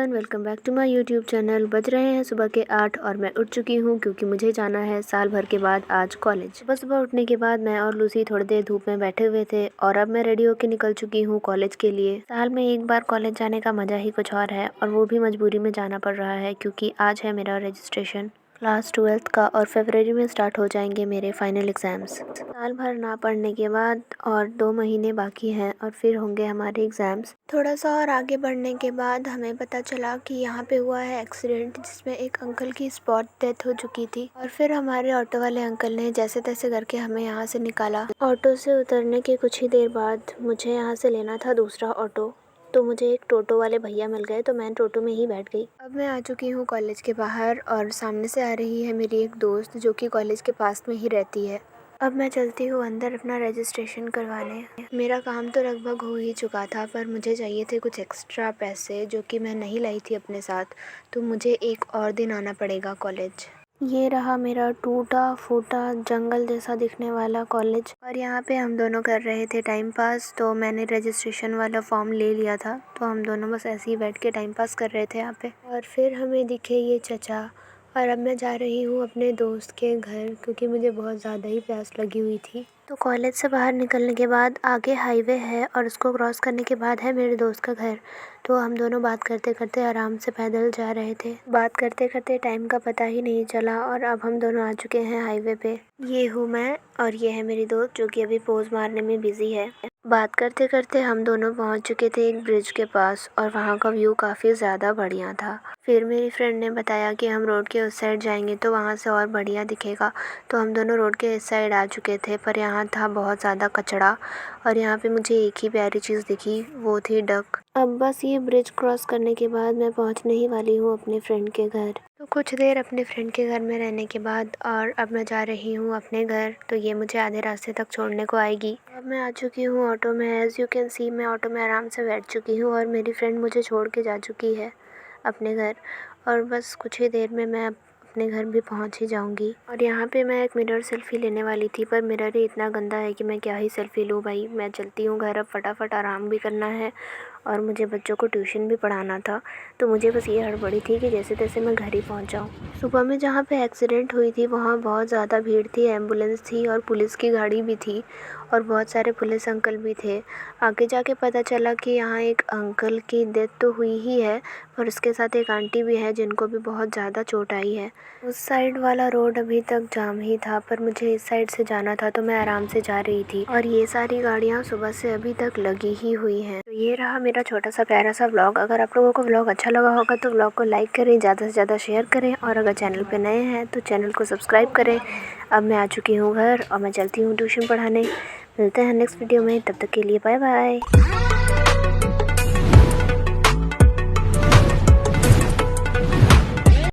Everyone, welcome back to my YouTube channel. बज रहे हैं सुबह के 8 और मैं उठ चुकी हूँ क्योंकि मुझे जाना है साल भर के बाद आज कॉलेज। सुबह सुबह उठने के बाद मैं और लूसी थोड़ी देर धूप में बैठे हुए थे और अब मैं रेडी होकर निकल चुकी हूँ कॉलेज के लिए। साल में एक बार कॉलेज जाने का मज़ा ही कुछ और है और वो भी मजबूरी में जाना पड़ रहा है क्योंकि आज है मेरा रजिस्ट्रेशन क्लास 12th का और फरवरी में स्टार्ट हो जाएंगे मेरे फाइनल एग्ज़ाम्स। साल भर ना पढ़ने के बाद और 2 महीने बाकी हैं और फिर होंगे हमारे एग्ज़ाम्स। थोड़ा सा और आगे बढ़ने के बाद हमें पता चला कि यहाँ पे हुआ है एक्सीडेंट जिसमें एक अंकल की स्पॉट डेथ हो चुकी थी और फिर हमारे ऑटो वाले अंकल ने जैसे तैसे करके हमें यहाँ से निकाला। ऑटो से उतरने के कुछ ही देर बाद मुझे यहाँ से लेना था दूसरा ऑटो, तो मुझे एक टोटो वाले भैया मिल गए तो मैं टोटो में ही बैठ गई। अब मैं आ चुकी हूँ कॉलेज के बाहर और सामने से आ रही है मेरी एक दोस्त जो कि कॉलेज के पास में ही रहती है। अब मैं चलती हूँ अंदर अपना रजिस्ट्रेशन करवाने। मेरा काम तो लगभग हो ही चुका था पर मुझे चाहिए थे कुछ एक्स्ट्रा पैसे जो कि मैं नहीं लाई थी अपने साथ, तो मुझे एक और दिन आना पड़ेगा कॉलेज। ये रहा मेरा टूटा फूटा जंगल जैसा दिखने वाला कॉलेज और यहाँ पे हम दोनों कर रहे थे टाइम पास। तो मैंने रजिस्ट्रेशन वाला फॉर्म ले लिया था तो हम दोनों बस ऐसे ही बैठ के टाइम पास कर रहे थे यहाँ पे। और फिर हमें दिखे ये चचा और अब मैं जा रही हूँ अपने दोस्त के घर क्योंकि मुझे बहुत ज़्यादा ही प्यास लगी हुई थी। तो कॉलेज से बाहर निकलने के बाद आगे हाईवे है और उसको क्रॉस करने के बाद है मेरे दोस्त का घर। तो हम दोनों बात करते करते आराम से पैदल जा रहे थे। बात करते करते टाइम का पता ही नहीं चला और अब हम दोनों आ चुके हैं हाईवे पे। ये हूँ मैं और ये है मेरी दोस्त जो कि अभी पोज मारने में बिजी है। बात करते करते हम दोनों पहुंच चुके थे एक ब्रिज के पास और वहाँ का व्यू काफ़ी ज़्यादा बढ़िया था। फिर मेरी फ्रेंड ने बताया कि हम रोड के उस साइड जाएंगे तो वहाँ से और बढ़िया दिखेगा। तो हम दोनों रोड के इस साइड आ चुके थे पर यहाँ था बहुत ज़्यादा कचरा और यहाँ पे मुझे एक ही प्यारी चीज़ दिखी, वो थी डक। अब बस ये ब्रिज क्रॉस करने के बाद मैं पहुँचने ही वाली हूँ अपने फ्रेंड के घर। तो कुछ देर अपने फ्रेंड के घर में रहने के बाद और अब मैं जा रही हूँ अपने घर, तो ये मुझे आधे रास्ते तक छोड़ने को आएगी। अब मैं आ चुकी हूँ ऑटो में। एज़ यू कैन सी मैं ऑटो में आराम से बैठ चुकी हूँ और मेरी फ्रेंड मुझे छोड़ के जा चुकी है अपने घर और बस कुछ ही देर में मैं अपने घर भी पहुंच ही जाऊंगी। और यहाँ पे मैं एक मिरर सेल्फ़ी लेने वाली थी पर मिरर ही इतना गंदा है कि मैं क्या ही सेल्फ़ी लूँ भाई। मैं चलती हूँ घर, अब फटाफट आराम भी करना है और मुझे बच्चों को ट्यूशन भी पढ़ाना था, तो मुझे बस ये हड़बड़ी थी कि जैसे तैसे मैं घर ही पहुँच जाऊँ। सुबह में जहाँ पे एक्सीडेंट हुई थी वहाँ बहुत ज़्यादा भीड़ थी, एम्बुलेंस थी और पुलिस की गाड़ी भी थी और बहुत सारे पुलिस अंकल भी थे। आगे जाके पता चला कि यहाँ एक अंकल की डेथ तो हुई ही है और उसके साथ एक आंटी भी है जिनको भी बहुत ज़्यादा चोट आई है। उस साइड वाला रोड अभी तक जाम ही था पर मुझे इस साइड से जाना था तो मैं आराम से जा रही थी और ये सारी गाड़ियाँ सुबह से अभी तक लगी ही हुई हैं। तो ये रहा मेरा छोटा सा प्यारा सा व्लॉग। अगर आप लोगों को व्लॉग अच्छा लगा होगा तो व्लॉग को लाइक करें, ज़्यादा से ज़्यादा शेयर करें और अगर चैनल पे नए हैं तो चैनल को सब्सक्राइब करें। अब मैं आ चुकी हूँ घर और मैं चलती हूँ ट्यूशन पढ़ाने। मिलते हैं नेक्स्ट वीडियो में, तब तक के लिए बाय बाय।